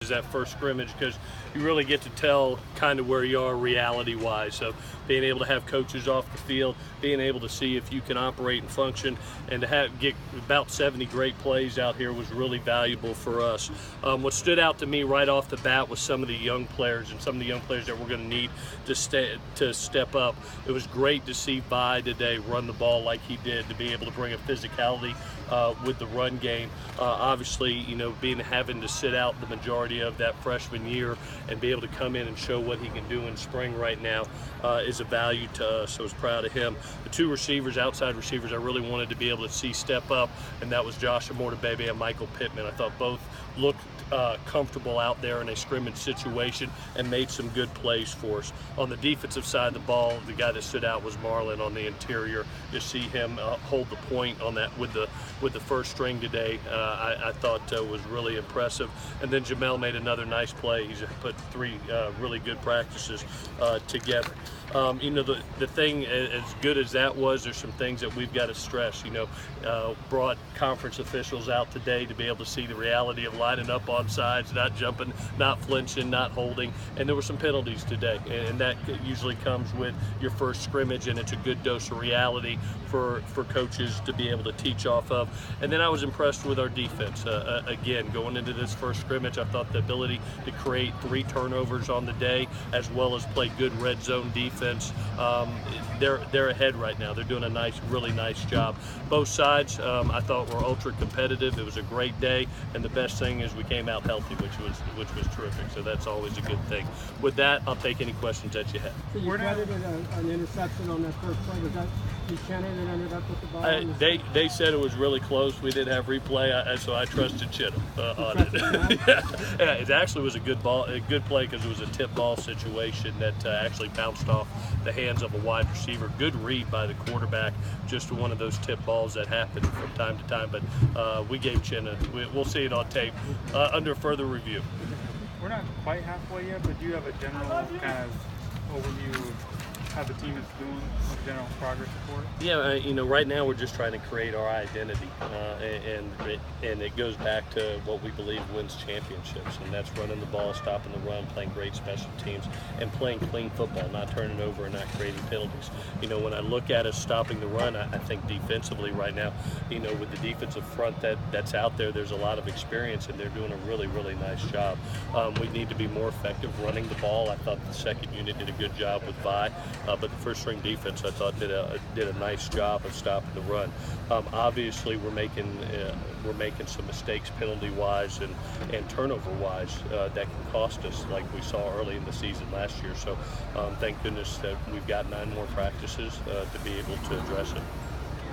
that first scrimmage, because you really get to tell kind of where you are reality wise. So being able to have coaches off the field, being able to see if you can operate and function, and to get about 70 great plays out here was really valuable for us. What stood out to me right off the bat was some of the young players that we're going to need to step up. It was great to see Vi today run the ball like he did, to be able to bring a physicality with the run game. Obviously, having to sit out the majority of that freshman year and be able to come in and show what he can do in spring right now is a value to us. So I was proud of him. The two outside receivers, I really wanted to be able to see step up, and that was Joshua Mortabebe and Michael Pittman. I thought both looked comfortable out there in a scrimmage situation and made some good plays for us. On the defensive side of the ball, the guy that stood out was Marlon on the interior. To see him hold the point on that with the first string today, I thought was really impressive. And then Jamel made another nice play. He's put three really good practices together. The thing, as good as that was, there's some things that we've got to stress. Brought conference officials out today to be able to see the reality of lining up on sides, not jumping, not flinching, not holding. And there were some penalties today, and that usually comes with your first scrimmage, and it's a good dose of reality for coaches to be able to teach off of. And then I was impressed with our defense. Again, going into this first scrimmage, I thought the ability to create 3 turnovers on the day, as well as play good red zone defense, they're ahead right now. They're doing a really nice job. Both sides, I thought, were ultra competitive. It was a great day, and the best thing is we came out healthy, which was terrific. So that's always a good thing. With that, I'll take any questions that you have. So you credited an interception on that first play. Was that Buchanan that ended up with the ball? They said it was really close. We didn't have replay, so I trusted Chittum on it. Yeah, it actually was a good play, because it was a tip ball situation that actually bounced off the hands of a wide receiver. Good read by the quarterback. Just one of those tip balls that happen from time to time. But we gave Chinna. We'll see it on tape under further review. We're not quite halfway yet, but do you have a general kind of overview of how the team is doing, a general progress report? Yeah, right now we're just trying to create our identity, and it goes back to what we believe wins championships, and that's running the ball, stopping the run, playing great special teams, and playing clean football, not turning over and not creating penalties. When I look at us stopping the run, I think defensively right now, with the defensive front that's out there, there's a lot of experience, and they're doing a really, really nice job. We need to be more effective running the ball. I thought the second unit did a good job with Vi. But the first string defense, I thought, did a nice job of stopping the run. Obviously, we're making some mistakes penalty-wise and turnover-wise that can cost us, like we saw early in the season last year. So thank goodness that we've got 9 more practices to be able to address it.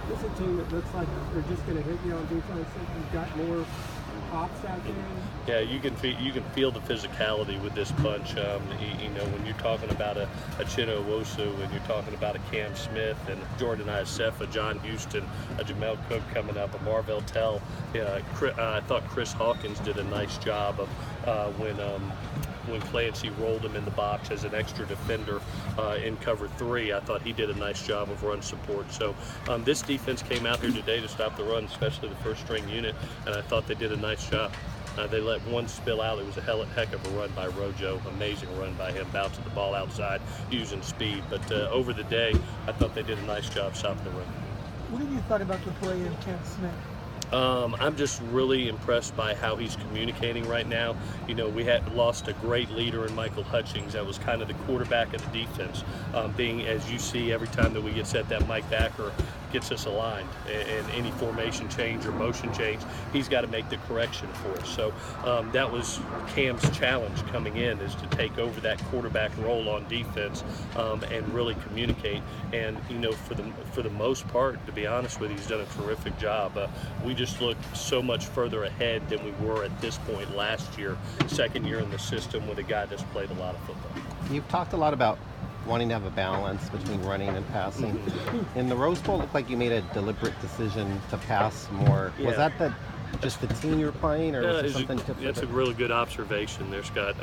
This is a team that looks like they're just going to hit you on defense. You've got more pops out there. Yeah, you can feel the physicality with this bunch. When you're talking about a Chinna Nwosu, and you're talking about a Cam Smith and Jordan Iosefa, John Houston, a Jamel Cook coming up, a Marvell Tell. I thought Chris Hawkins did a nice job of when Clancy rolled him in the box as an extra defender in cover 3. I thought he did a nice job of run support. So this defense came out here today to stop the run, especially the first string unit, and I thought they did a nice job. They let one spill out. It was a heck of a run by Rojo. Amazing run by him, bouncing the ball outside, using speed. But over the day, I thought they did a nice job stopping the run. What have you thought about the play in Cam Smith? I'm just really impressed by how he's communicating right now. We had lost a great leader in Michael Hutchings. That was kind of the quarterback of the defense. Being, as you see, every time that we get set, that Mike Backer gets us aligned, and any formation change or motion change, he's got to make the correction for us. So that was Cam's challenge coming in, is to take over that quarterback role on defense and really communicate. And for the most part, to be honest with you, he's done a terrific job. We just look so much further ahead than we were at this point last year, second year in the system, with a guy that's played a lot of football. You've talked a lot about wanting to have a balance between running and passing. In the Rose Bowl, it looked like you made a deliberate decision to pass more. Yeah. Was that the just the team you were playing, or was it something different? That's a really good observation there, Scott.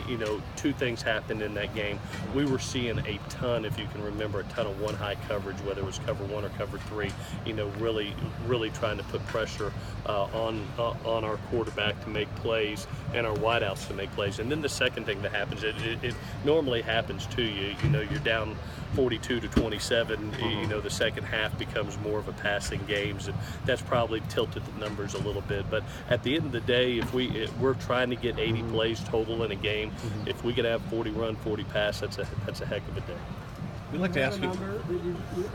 You know, two things happened in that game. We were seeing a ton, if you can remember, a ton of one high coverage, whether it was cover 1 or cover 3. You know, really trying to put pressure on our quarterback to make plays and our wideouts to make plays. And then the second thing that happens, it normally happens to you. You know, you're down 42-27. You know, the second half becomes more of a passing games, and that's probably tilted the numbers a little bit. But at the end of the day, if we're trying to get 80 plays total in a game, if we could have 40 run, 40 pass, that's a heck of a day. We'd like to ask you. Number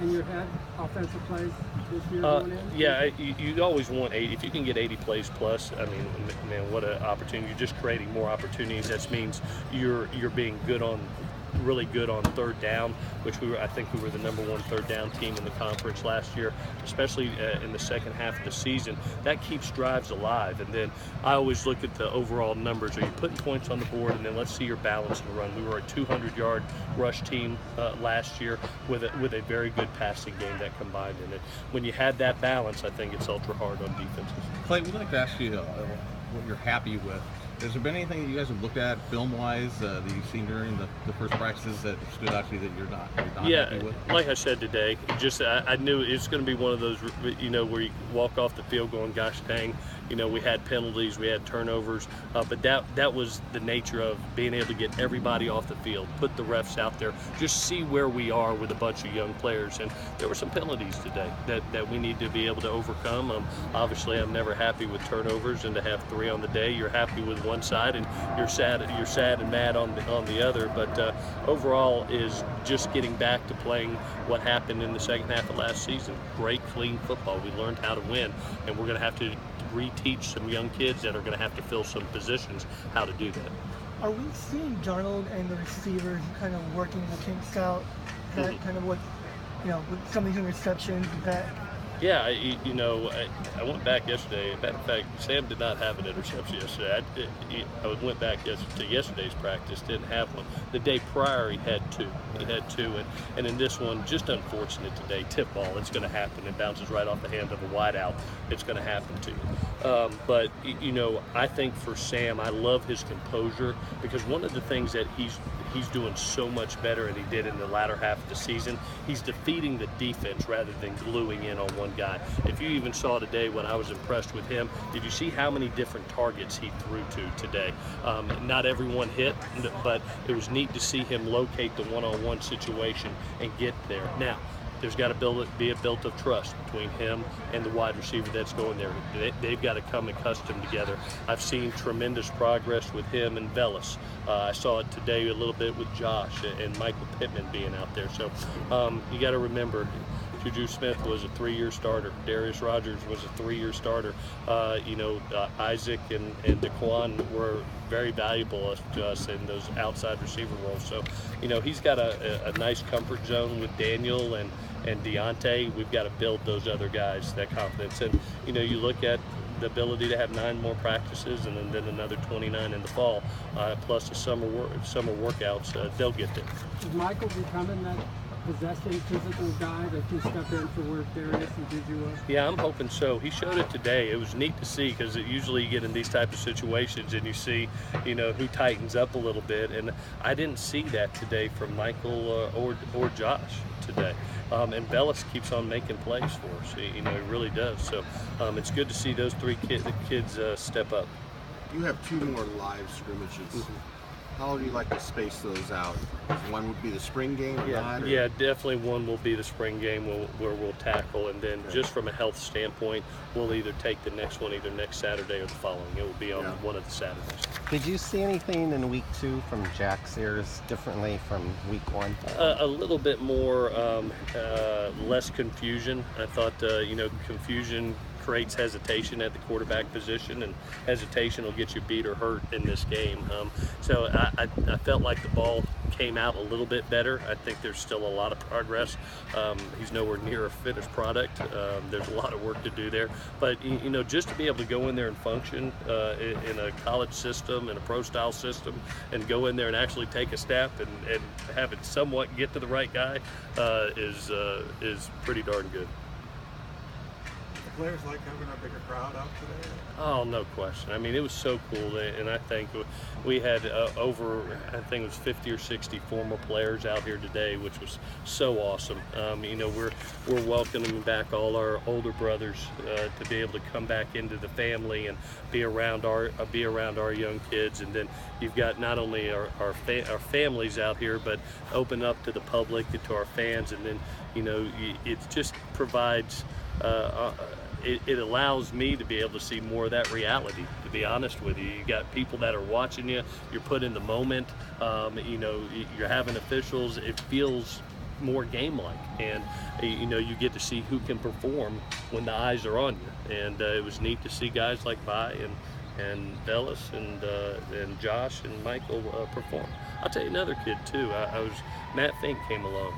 in your head, offensive plays this year going in? Yeah, you always want 80. If you can get 80 plays plus, I mean, man, what an opportunity! You're just creating more opportunities. That means you're being really good on third down, which I think we were the #1 third down team in the conference last year, especially in the second half of the season. That keeps drives alive. And then I always look at the overall numbers. Are you putting points on the board? And then let's see your balance in the run. We were a 200-yard rush team last year with a very good passing game that combined in it. When you had that balance, I think it's ultra hard on defenses. Clay, we'd like to ask you what you're happy with. Has there been anything that you guys have looked at film-wise that you've seen during the first practices that stood out to you that you're not happy with? Like I said today, just I knew it's going to be one of those, you know, where you walk off the field going, gosh dang, you know, we had penalties, we had turnovers, but that was the nature of being able to get everybody off the field, put the refs out there, just see where we are with a bunch of young players. And there were some penalties today that we need to be able to overcome. Obviously, I'm never happy with turnovers, and to have 3 on the day, you're happy with one side and you're sad and mad on the other. But overall is just getting back to playing what happened in the second half of last season. Great, clean football. We learned how to win, and we're going to have to reteach some young kids that are going to have to fill some positions how to do that. Are we seeing Darnold and the receivers kind of working the kinks out? Is that kind of what, you know, with some of these interceptions, that? Yeah, you know, I went back yesterday. In fact, Sam did not have an interception yesterday. I went back to yesterday's practice, didn't have one. The day prior, he had 2. And in this one, just unfortunate today. Tip ball, it's going to happen. It bounces right off the hand of a wideout. It's going to happen to you. But, you know, I think for Sam, I love his composure, because one of the things that he's doing so much better, and he did in the latter half of the season, he's defeating the defense rather than gluing in on one guy. If you even saw today when I was impressed with him, did you see how many different targets he threw to today? Not everyone hit, but it was neat to see him locate the one-on-one situation and get there. Now, there's got to be a built of trust between him and the wide receiver that's going there. They've got to come accustomed together. I've seen tremendous progress with him and Vellis. I saw it today a little bit with Josh and Michael Pittman being out there. So you got to remember, Juju Smith was a 3-year starter. Darius Rogers was a 3-year starter. You know, Isaac and Daquan were very valuable to us in those outside receiver roles. So, you know, he's got a nice comfort zone with Daniel and Deontay. We've got to build those other guys that confidence. And, you know, you look at the ability to have 9 more practices and then another 29 in the fall, plus the summer workouts, they'll get there. Is Michael becoming that possessing physical guy that can step in for where Darius and Juju was? Yeah, I'm hoping so. He showed it today. It was neat to see, because usually you get in these type of situations and you see, you know, who tightens up a little bit, and I didn't see that today from Michael or Josh today. And Bellis keeps on making plays for us. You know, he really does. So it's good to see those 3 kids step up. You have 2 more live scrimmages. How do you like to space those out? One would be the spring game or not? Or? Yeah, definitely one will be the spring game where we'll tackle, and then just from a health standpoint, we'll either take the next one either next Saturday or the following. It will be on one of the Saturdays. Did you see anything in week 2 from Jack Sears differently from week 1? A little bit more, less confusion. I thought, you know, confusion creates hesitation at the quarterback position, and hesitation will get you beat or hurt in this game. So I felt like the ball came out a little bit better. I think there's still a lot of progress. He's nowhere near a finished product. There's a lot of work to do there. But, you know, just to be able to go in there and function in a college system, in a pro-style system, and go in there and actually take a step and have it somewhat get to the right guy is pretty darn good. players like having a bigger crowd out today? Oh, no question. I mean, it was so cool, and I think we had I think it was 50 or 60 former players out here today, which was so awesome. You know, we're welcoming back all our older brothers to be able to come back into the family and be around our young kids, and then you've got not only our families out here, but open up to the public, to our fans, and then you know it just provides. It allows me to be able to see more of that reality, to be honest with you. You got people that are watching you, you're put in the moment, you know, you're having officials, it feels more game-like, and you know, you get to see who can perform when the eyes are on you. And it was neat to see guys like Vi and Bellis and Josh and Michael perform. I'll tell you another kid too. Matt Fink came along.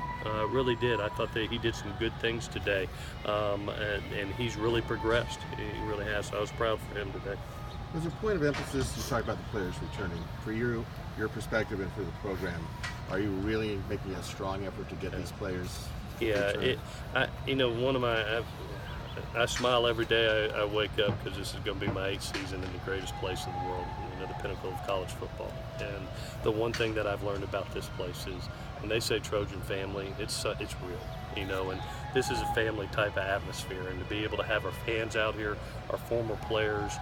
Really did. I thought that he did some good things today, and he's really progressed. He really has. So I was proud for him today. As a point of emphasis, you talk about the players returning. For your perspective and for the program, are you really making a strong effort to get these players? Yeah, you know, I smile every day I wake up, because this is going to be my 8th season in the greatest place in the world, you know, the pinnacle of college football. And the one thing that I've learned about this place is, when they say Trojan family, it's real, you know, and this is a family type of atmosphere, and to be able to have our fans out here, our former players,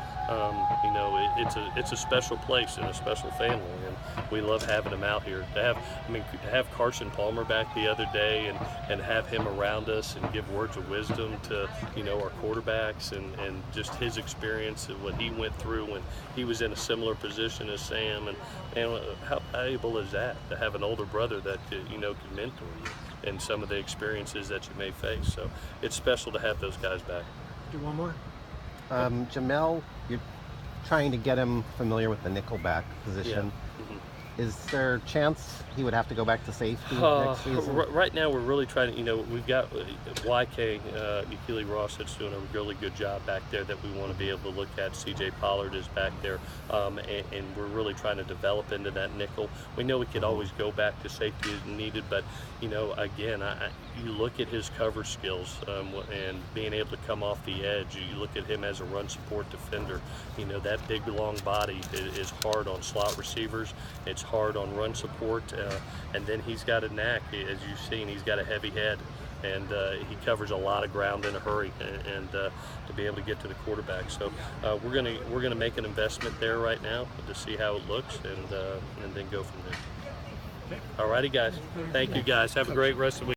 you know, it's a special place and a special family, and we love having them out here. To have Carson Palmer back the other day and have him around us and give words of wisdom to, you know, our quarterbacks, and just his experience and what he went through when he was in a similar position as Sam, and how valuable is that, to have an older brother that, you know, can mentor you and some of the experiences that you may face. So it's special to have those guys back. Do one more. Jamel, you're trying to get him familiar with the nickelback position. Yeah. Mm-hmm. Is there a chance he would have to go back to safety next season? Right now, we're really trying to, you know, we've got YK, Yakili Ross, that's doing a really good job back there that we want to be able to look at. CJ Pollard is back there, and we're really trying to develop into that nickel. We know we could always go back to safety as needed, but, you know, again, you look at his cover skills and being able to come off the edge. You look at him as a run support defender. You know, that big, long body is hard on slot receivers. It's hard on run support, and then he's got a knack, as you've seen. He's got a heavy head, and he covers a lot of ground in a hurry, and to be able to get to the quarterback. So we're gonna make an investment there right now to see how it looks, and then go from there. Alrighty, guys. Thank you, guys. Have a great rest of the week.